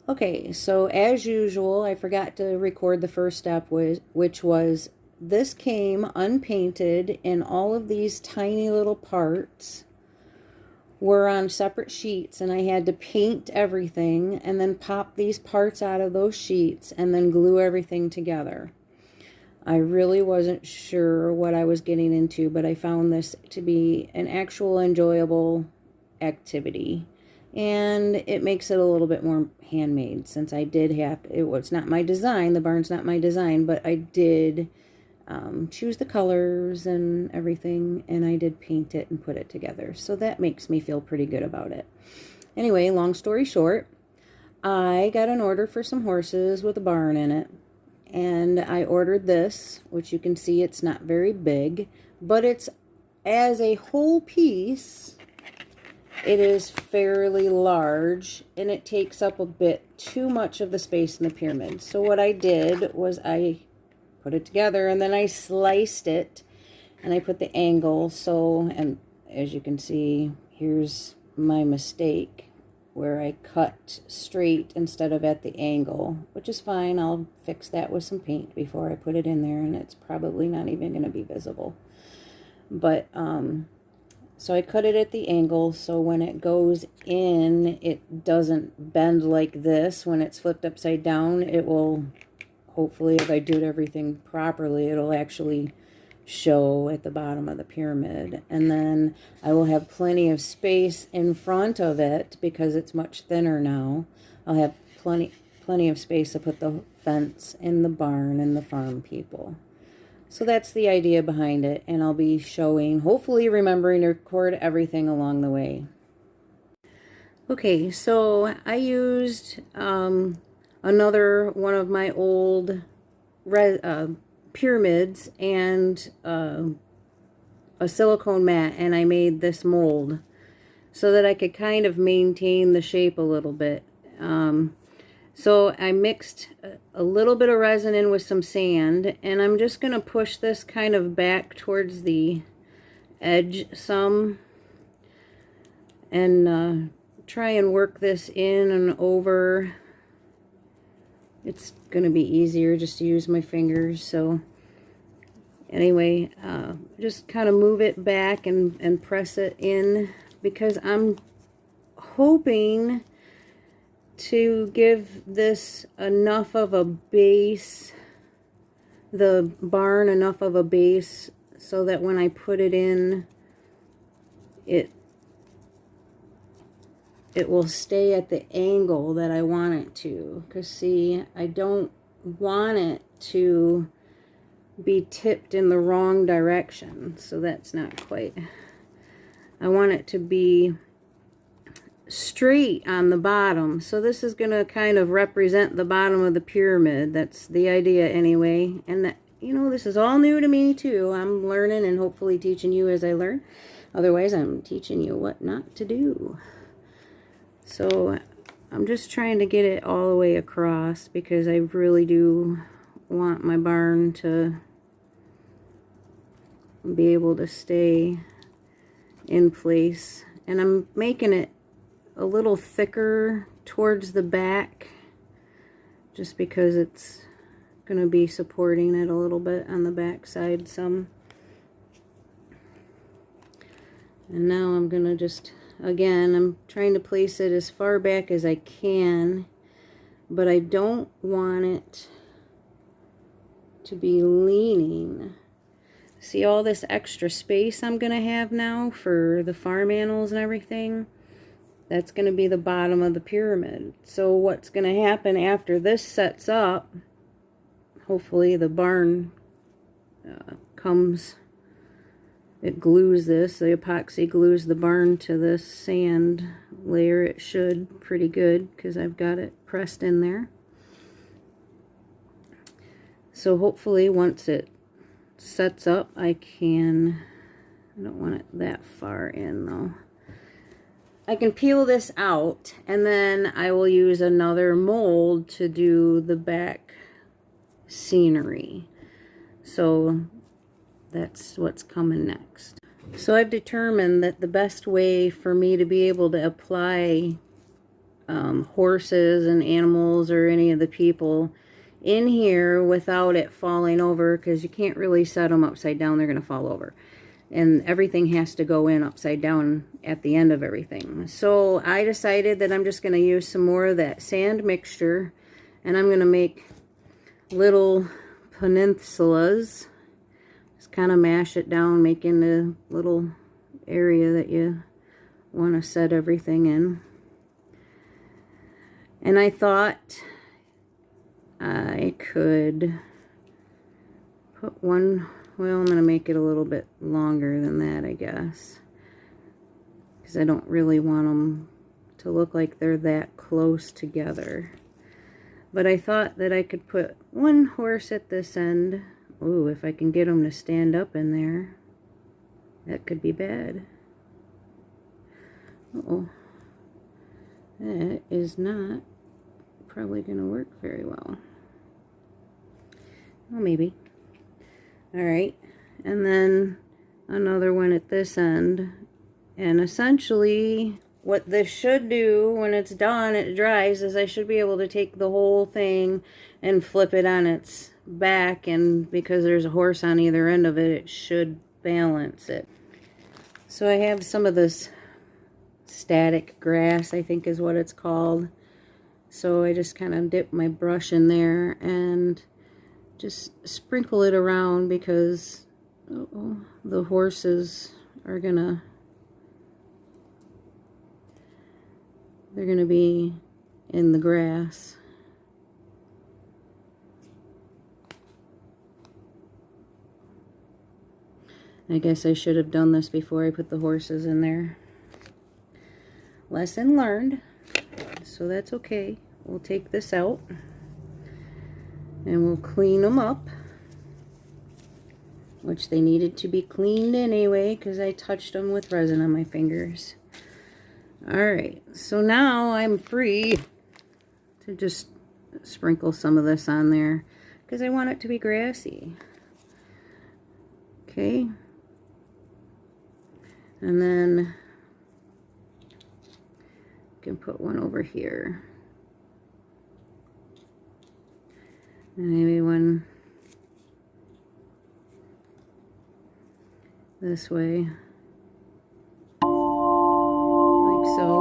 Okay, so as usual, I forgot to record the first step, which was this came unpainted, and all of these tiny little parts were on separate sheets, and I had to paint everything and then pop these parts out of those sheets and then glue everything together. I really wasn't sure what I was getting into, but I found this to be an actual enjoyable activity. And it makes it a little bit more handmade, since I did have, it was not my design, the barn's not my design, but I did choose the colors and everything, and I did paint it and put it together. So that makes me feel pretty good about it. Anyway, long story short, I got an order for some horses with a barn in it. And I ordered this, which you can see it's not very big, but it's as a whole piece, it is fairly large, and it takes up a bit too much of the space in the pyramid. So what I did was I put it together, and then I sliced it, and I put the angle. So, and as you can see, here's my mistake, where I cut straight instead of at the angle, which is fine. I'll fix that with some paint before I put it in there, and it's probably not even going to be visible. But so I cut it at the angle, so when it goes in, it doesn't bend like this. When it's flipped upside down, it will, hopefully, if I do everything properly, it'll actually show at the bottom of the pyramid. And then I will have plenty of space in front of it because it's much thinner now. I'll have plenty of space to put the fence in the barn and the farm people. So that's the idea behind it, and I'll be showing, hopefully remembering to record everything along the way. Okay, so I used another one of my old pyramids and a silicone mat, and I made this mold so that I could kind of maintain the shape a little bit. So I mixed a little bit of resin in with some sand, and I'm just going to push this kind of back towards the edge some, and try and work this in and over. It's going to be easier just to use my fingers. So anyway, just kind of move it back and press it in, because I'm hoping to give this enough of a base, the barn enough of a base, so that when I put it in, it will stay at the angle that I want it to. Because see, I don't want it to be tipped in the wrong direction, so that's not quite. I want it to be straight on the bottom. So this is going to kind of represent the bottom of the pyramid. That's the idea anyway. And that, you know, this is all new to me too. I'm learning and hopefully teaching you as I learn. Otherwise, I'm teaching you what not to do. So I'm just trying to get it all the way across, because I really do want my barn to be able to stay in place. And I'm making it a little thicker towards the back, just because it's going to be supporting it a little bit on the back side some. And now I'm going to just, again, I'm trying to place it as far back as I can, but I don't want it to be leaning. See all this extra space I'm going to have now for the farm animals and everything? That's going to be the bottom of the pyramid. So what's going to happen after this sets up, hopefully the barn comes, it glues this, the epoxy glues the barn to this sand layer. It should pretty good, because I've got it pressed in there. So hopefully once it sets up, I don't want it that far in though. I can peel this out, and then I will use another mold to do the back scenery. So that's what's coming next. So I've determined that the best way for me to be able to apply horses and animals or any of the people in here without it falling over, because you can't really set them upside down. They're going to fall over. And everything has to go in upside down at the end of everything. So I decided that I'm just going to use some more of that sand mixture, and I'm going to make little peninsulas. Just kind of mash it down, making the little area that you want to set everything in. And I thought I could put one, well, I'm going to make it a little bit longer than that, I guess, because I don't really want them to look like they're that close together. But I thought that I could put one horse at this end. Ooh, if I can get them to stand up in there, that could be bad. Uh-oh. That is not probably going to work very well. Well, maybe. Alright, and then another one at this end. And essentially, what this should do when it's done, it dries, is I should be able to take the whole thing and flip it on its back, and because there's a horse on either end of it, it should balance it. So I have some of this static grass, I think is what it's called. So I just kind of dip my brush in there and just sprinkle it around, because the horses are gonna be in the grass. I guess I should have done this before I put the horses in there. Lesson learned, so that's okay. We'll take this out and we'll clean them up, which they needed to be cleaned anyway because I touched them with resin on my fingers. Alright, so now I'm free to just sprinkle some of this on there because I want it to be grassy. Okay, and then you can put one over here. And maybe one this way, like so.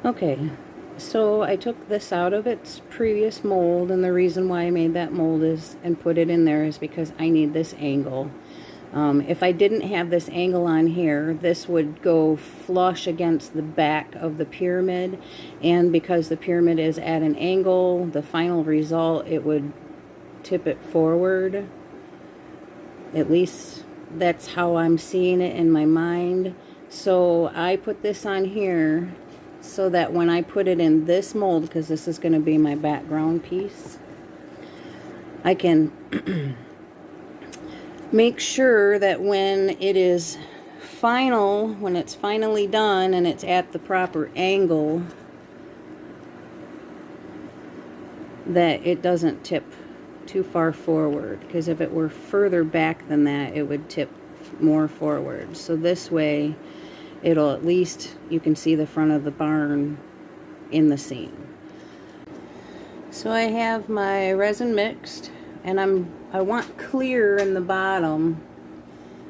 Okay, so I took this out of its previous mold, and the reason why I made that mold is and put it in there is because I need this angle. If I didn't have this angle on here, this would go flush against the back of the pyramid, and because the pyramid is at an angle, the final result, it would tip it forward. At least that's how I'm seeing it in my mind. So I put this on here so that when I put it in this mold, because this is going to be my background piece, I can make sure that when it is final, when it's finally done and it's at the proper angle, that it doesn't tip too far forward, because if it were further back than that, it would tip more forward. So this way, it'll at least, you can see the front of the barn in the scene. So I have my resin mixed, and I want clear in the bottom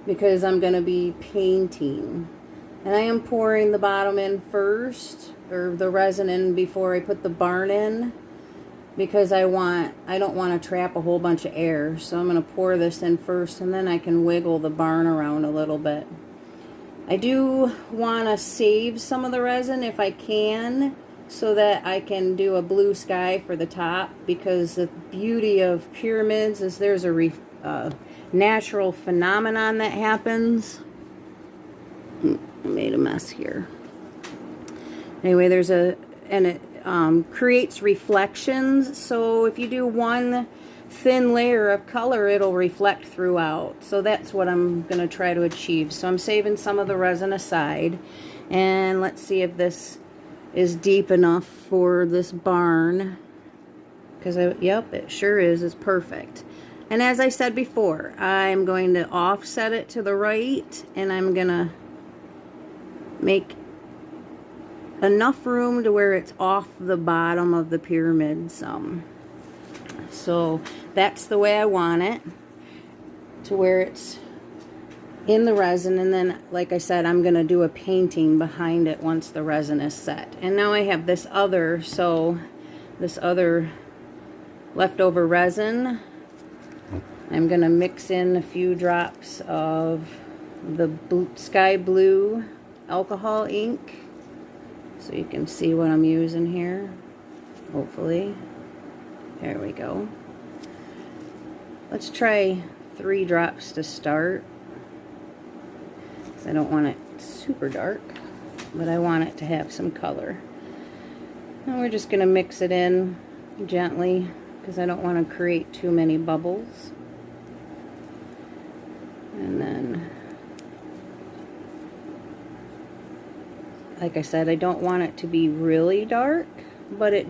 because I'm going to be painting. And I am pouring the bottom in first, or the resin in before I put the barn in, because I don't want to trap a whole bunch of air. So I'm going to pour this in first, and then I can wiggle the barn around a little bit. I do want to save some of the resin if I can, so that I can do a blue sky for the top, because the beauty of pyramids is there's a natural phenomenon that happens. I made a mess here. Anyway, and it creates reflections, so if you do one thin layer of color, it'll reflect throughout. So that's what I'm going to try to achieve. So I'm saving some of the resin aside, and let's see if this is deep enough for this barn, because yep, it sure is. It's perfect. And as I said before, I'm going to offset it to the right, and I'm going to make enough room to where it's off the bottom of the pyramid some. So that's the way I want it, to where it's in the resin. And then, like I said, I'm going to do a painting behind it once the resin is set. And now I have this other leftover resin. I'm going to mix in a few drops of the sky blue alcohol ink, so you can see what I'm using here, hopefully. There we go. Let's try 3 drops to start, because I don't want it super dark, but I want it to have some color. And we're just going to mix it in gently, because I don't want to create too many bubbles. And then, like I said, I don't want it to be really dark, but it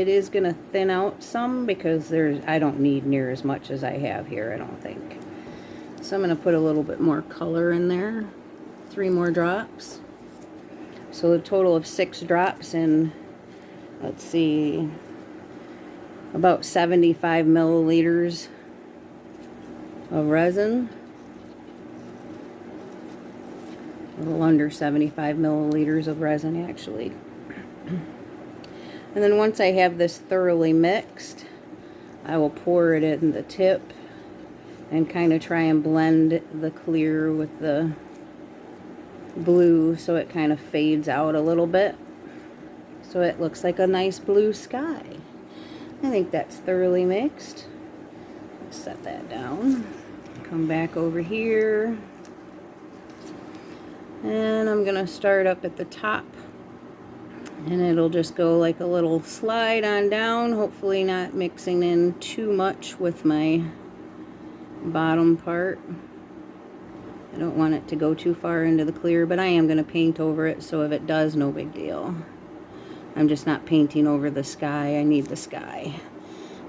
is going to thin out some, because I don't need near as much as I have here, I don't think. So I'm going to put a little bit more color in there. 3 more drops. So a total of 6 drops in, let's see, about 75 milliliters of resin. A little under 75 milliliters of resin, actually. And then once I have this thoroughly mixed, I will pour it in the tip and kind of try and blend the clear with the blue, so it kind of fades out a little bit, so it looks like a nice blue sky. I think that's thoroughly mixed. Set that down. Come back over here. And I'm going to start up at the top, and it'll just go like a little slide on down, hopefully not mixing in too much with my bottom part. I don't want it to go too far into the clear, but I am going to paint over it, so if it does, no big deal. I'm just not painting over the sky. I need the sky.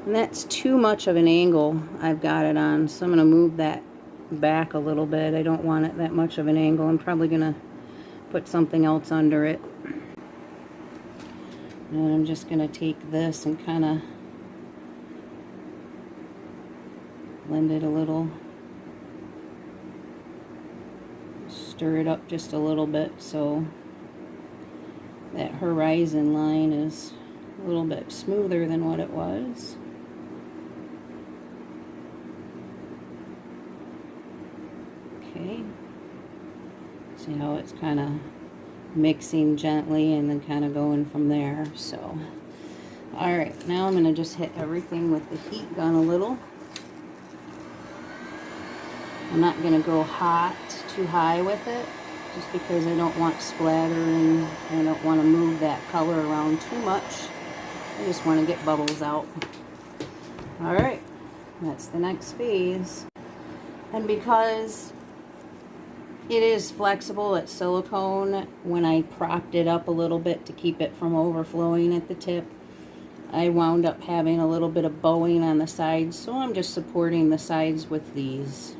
And that's too much of an angle I've got it on, so I'm going to move that back a little bit. I don't want it that much of an angle. I'm probably going to put something else under it. And I'm just going to take this and kind of blend it a little. Stir it up just a little bit so That horizon line is a little bit smoother than what it was. Okay. See how it's kind of mixing gently and then kind of going from there. So, all right, now I'm going to just hit everything with the heat gun a little. I'm not going to go hot too high with it, just because I don't want splattering. I don't want to move that color around too much. I just want to get bubbles out. All right, that's the next phase. And because it is flexible, it's silicone, when I propped it up a little bit to keep it from overflowing at the tip, I wound up having a little bit of bowing on the sides, so I'm just supporting the sides with these.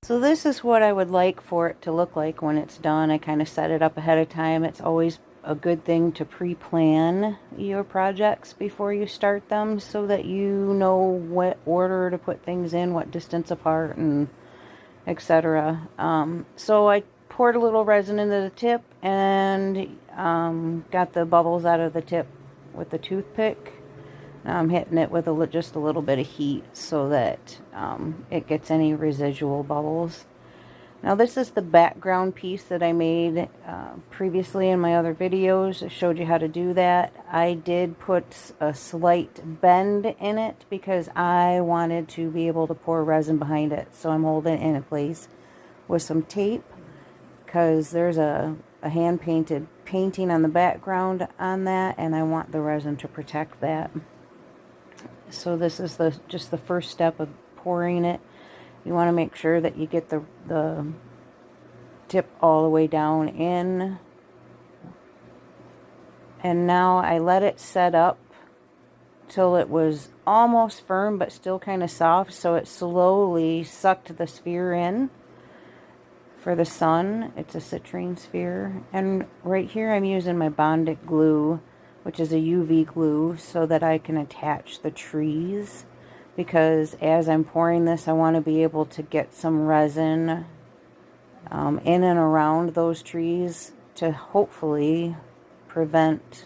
So this is what I would like for it to look like when it's done. I kind of set it up ahead of time. It's always a good thing to pre-plan your projects before you start them so that you know what order to put things in, what distance apart, and etc. So I poured a little resin into the tip and got the bubbles out of the tip with the toothpick. Now I'm hitting it with just a little bit of heat so that it gets any residual bubbles. Now this is the background piece that I made previously in my other videos. I showed you how to do that. I did put a slight bend in it because I wanted to be able to pour resin behind it. So I'm holding it in place with some tape because there's a hand painted painting on the background on that, and I want the resin to protect that. So this is just the first step of pouring it. You want to make sure that you get the tip all the way down in. And now I let it set up till it was almost firm but still kind of soft, so it slowly sucked the sphere in for the sun. It's a citrine sphere. And right here I'm using my Bondic glue, which is a UV glue, so that I can attach the trees, because as I'm pouring this, I want to be able to get some resin in and around those trees to hopefully prevent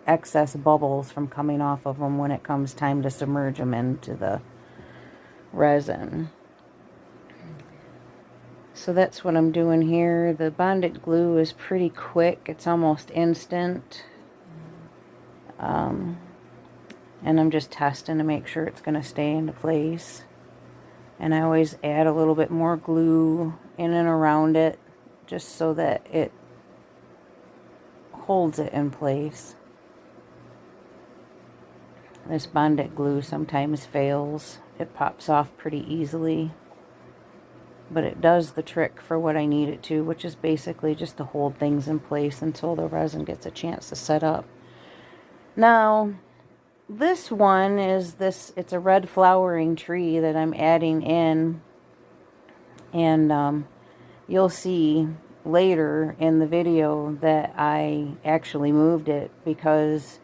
excess bubbles from coming off of them when it comes time to submerge them into the resin. So that's what I'm doing here. The Bondic glue is pretty quick. It's almost instant. And I'm just testing to make sure it's going to stay into place. And I always add a little bit more glue in and around it, just so that it holds it in place. This Bondic glue sometimes fails. It pops off pretty easily. But it does the trick for what I need it to, which is basically just to hold things in place until the resin gets a chance to set up. Now, this one is it's a red flowering tree that I'm adding in. And you'll see later in the video that I actually moved it, because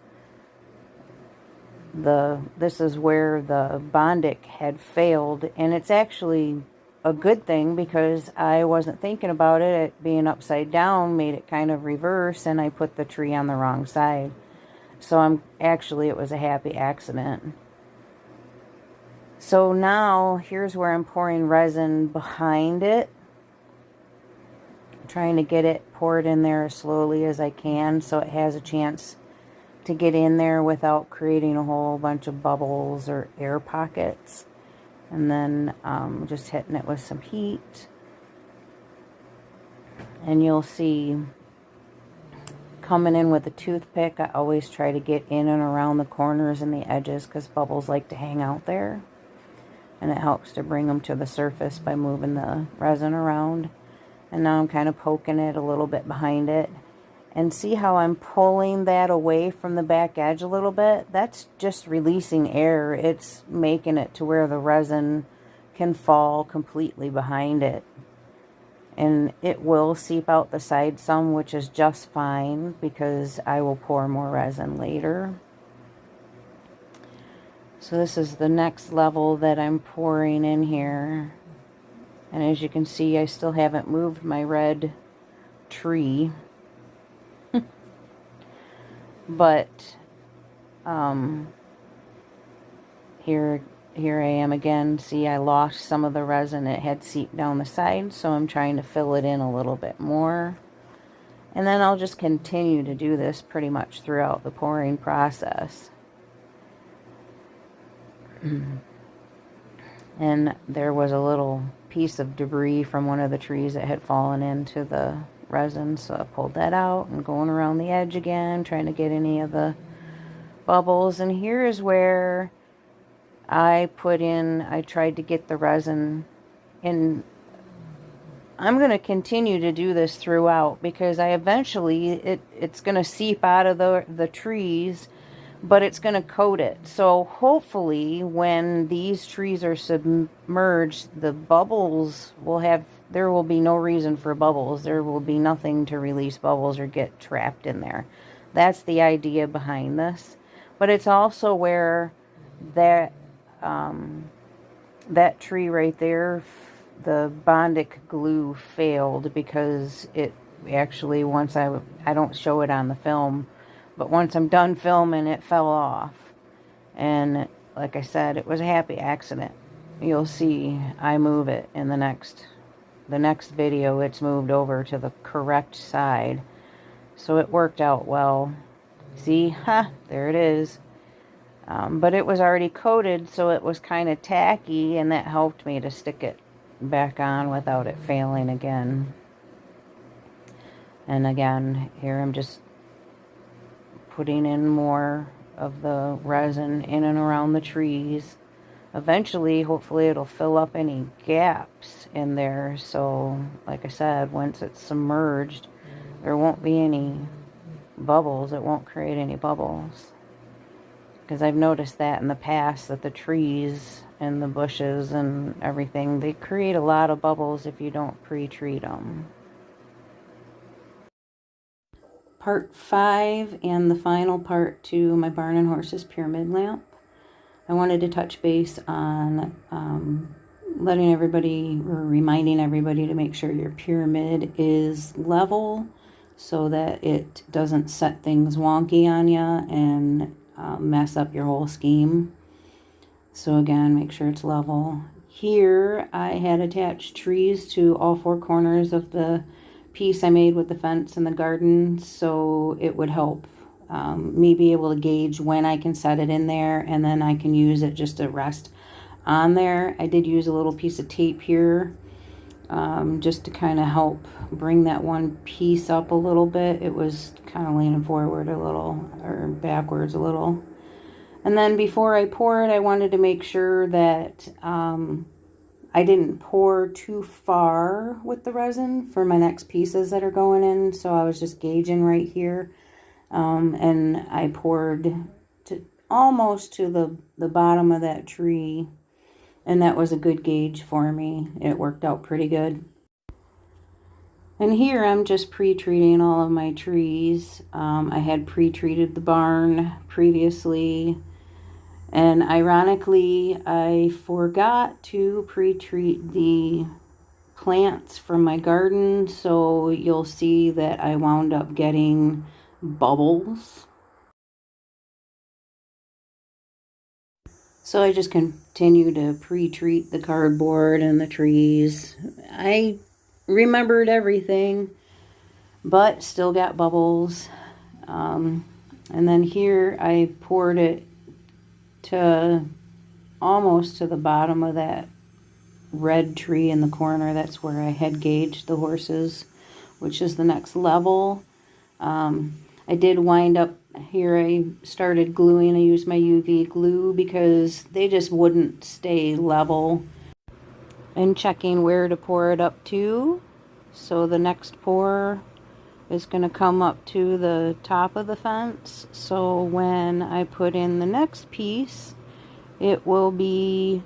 this is where the Bondic had failed, and it's actually a good thing, because I wasn't thinking about it. It being upside down made it kind of reverse, and I put the tree on the wrong side. So it was a happy accident. So now here's where I'm pouring resin behind it, trying to get it poured in there as slowly as I can so it has a chance to get in there without creating a whole bunch of bubbles or air pockets. And then just hitting it with some heat. And you'll see, coming in with a toothpick, I always try to get in and around the corners and the edges, because bubbles like to hang out there. And it helps to bring them to the surface by moving the resin around. And now I'm kind of poking it a little bit behind it. And see how I'm pulling that away from the back edge a little bit? That's just releasing air. It's making it to where the resin can fall completely behind it. And it will seep out the side some, which is just fine, because I will pour more resin later. So this is the next level that I'm pouring in here. And as you can see, I still haven't moved my red tree. But here I am again. See, I lost some of the resin. It had seeped down the side, so I'm trying to fill it in a little bit more. And then I'll just continue to do this pretty much throughout the pouring process. And there was a little piece of debris from one of the trees that had fallen into the resin, so I pulled that out and going around the edge again, trying to get any of the bubbles. And here is where I tried to get the resin in. I'm going to continue to do this throughout, because it's going to seep out of the trees, but it's going to coat it. So hopefully when these trees are submerged, the bubbles there will be no reason for bubbles. There will be nothing to release bubbles or get trapped in there. That's the idea behind this. But it's also where that tree right there, the Bondic glue failed, because it actually, once I don't show it on the film, but once I'm done filming, it fell off. And like I said, it was a happy accident. You'll see I move it in the next video. It's moved over to the correct side. So it worked out well. See? There it is. But it was already coated, so it was kind of tacky, and that helped me to stick it back on without it failing again. And again, here I'm just putting in more of the resin in and around the trees. Eventually, hopefully, it'll fill up any gaps in there. So, like I said, once it's submerged, there won't be any bubbles. It won't create any bubbles. because I've noticed that in the past, that the trees and the bushes and everything, they create a lot of bubbles if you don't pre-treat them. Part 5 and the final part to my Barn and Horses pyramid lamp. I wanted to touch base on letting everybody, or reminding everybody, to make sure your pyramid is level so that it doesn't set things wonky on you and mess up your whole scheme. So again, make sure it's level. Here I had attached trees to all 4 corners of the piece I made with the fence and the garden, so it would help me be able to gauge when I can set it in there, and then I can use it just to rest on there. I did use a little piece of tape here just to kind of help bring that one piece up a little bit. It was kind of leaning forward a little, or backwards a little. And then before I pour it, I wanted to make sure that I didn't pour too far with the resin for my next pieces that are going in. So I was just gauging right here. And I poured to almost to the bottom of that tree. And that was a good gauge for me. It worked out pretty good. And here I'm just pre-treating all of my trees. I had pre-treated the barn previously. And ironically, I forgot to pre-treat the plants from my garden, so you'll see that I wound up getting bubbles. So I just continue to pre-treat the cardboard and the trees. I remembered everything, but still got bubbles. And then here I poured it to almost to the bottom of that red tree in the corner. That's where I had gauged the horses, which is the next level. I did wind up here, I started gluing. I used my UV glue because they just wouldn't stay level. And checking where to pour it up to. So the next pour is going to come up to the top of the fence. So when I put in the next piece, it will be,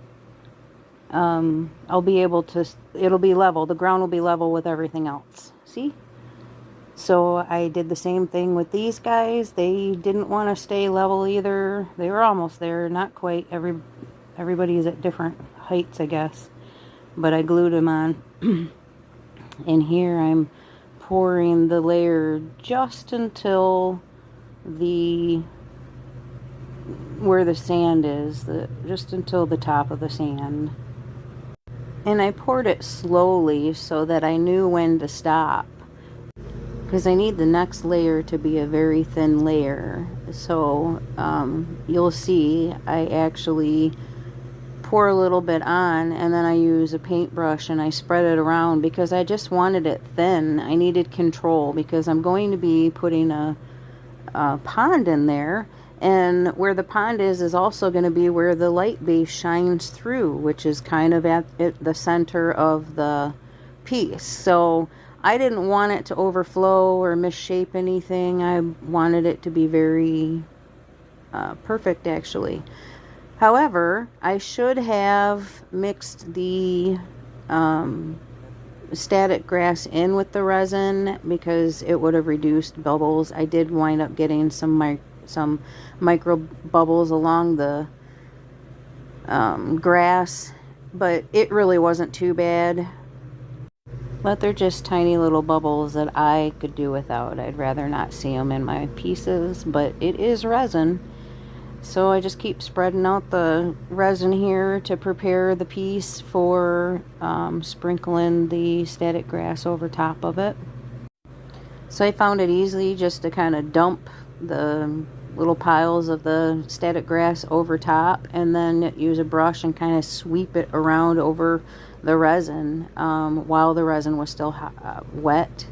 I'll be able to, it'll be level. The ground will be level with everything else. See? So I did the same thing with these guys. They didn't want to stay level either. They were almost there, not quite. Everybody is at different heights, I guess. But I glued them on. And here I'm pouring the layer just until where the sand is, just until the top of the sand. And I poured it slowly so that I knew when to stop, because I need the next layer to be a very thin layer. So you'll see I actually pour a little bit on, and then I use a paintbrush and I spread it around because I just wanted it thin. I needed control because I'm going to be putting a pond in there, and where the pond is also going to be where the light base shines through, which is kind of at the center of the piece. So I didn't want it to overflow or misshape anything. I wanted it to be very perfect, actually. However, I should have mixed the static grass in with the resin because it would have reduced bubbles. I did wind up getting some micro bubbles along the grass, but it really wasn't too bad. But they're just tiny little bubbles that I could do without. I'd rather not see them in my pieces, but it is resin. So I just keep spreading out the resin here to prepare the piece for sprinkling the static grass over top of it. So I found it easy just to kind of dump the little piles of the static grass over top, and then use a brush and kind of sweep it around over the resin while the resin was still wet,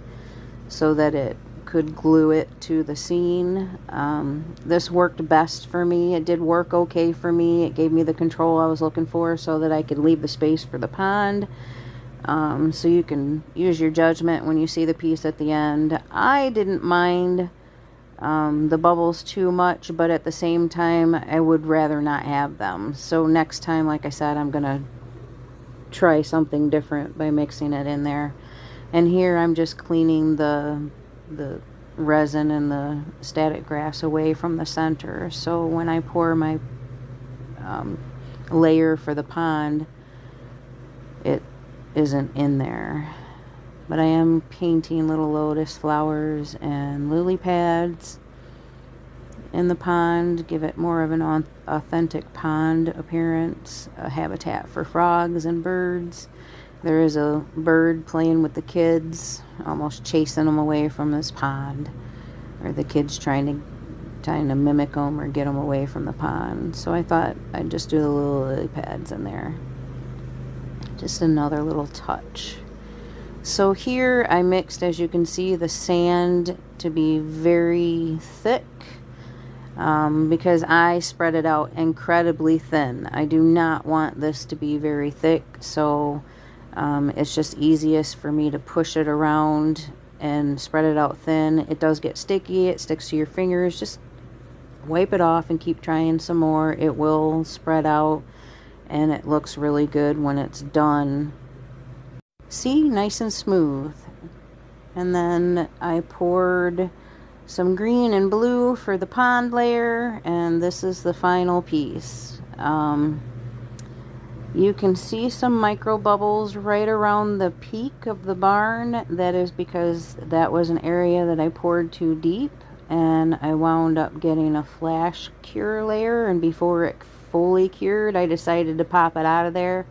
so that it could glue it to the scene. This worked best for me. It did work okay for me. It gave me the control I was looking for so that I could leave the space for the pond. So you can use your judgment when you see the piece at the end. I didn't mind the bubbles too much, but at the same time, I would rather not have them. So next time, like I said, I'm going to try something different by mixing it in there. And here I'm just cleaning the resin and the static grass away from the center. So when I pour my layer for the pond, it isn't in there. But I am painting little lotus flowers and lily pads in the pond, give it more of an authentic pond appearance, a habitat for frogs and birds. There is a bird playing with the kids, almost chasing them away from this pond, or the kids trying to mimic them or get them away from the pond. So I thought I'd just do the little lily pads in there. Just another little touch. So here I mixed, as you can see, the sand to be very thick because I spread it out incredibly thin. I do not want this to be very thick, so it's just easiest for me to push it around and spread it out thin. It does get sticky, it sticks to your fingers. Just wipe it off and keep trying some more. It will spread out and it looks really good when it's done. See, nice and smooth. And then I poured some green and blue for the pond layer, and this is the final piece. You can see some micro bubbles right around the peak of the barn. That is because that was an area that I poured too deep, and I wound up getting a flash cure layer, and before it fully cured, I decided to pop it out of there.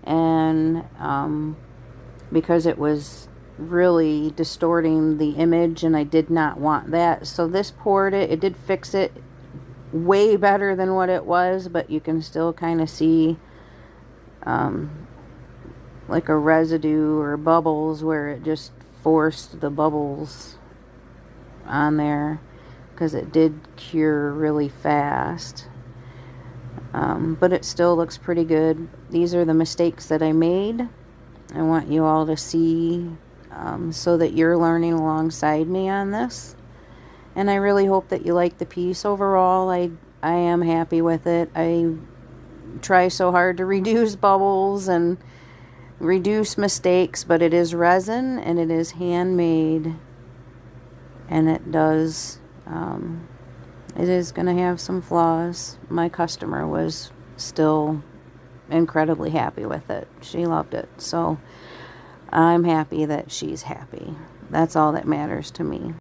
And because it was really distorting the image, and I did not want that. So this poured it. It did fix it way better than what it was, but you can still kind of see like a residue or bubbles where it just forced the bubbles on there because it did cure really fast. But it still looks pretty good. These are the mistakes that I made. I want you all to see so that you're learning alongside me on this. And I really hope that you like the piece. Overall, I am happy with it. I try so hard to reduce bubbles and reduce mistakes, but it is resin and it is handmade, and it does it is going to have some flaws. My customer was still incredibly happy with it. She loved it. So I'm happy that she's happy. That's all that matters to me.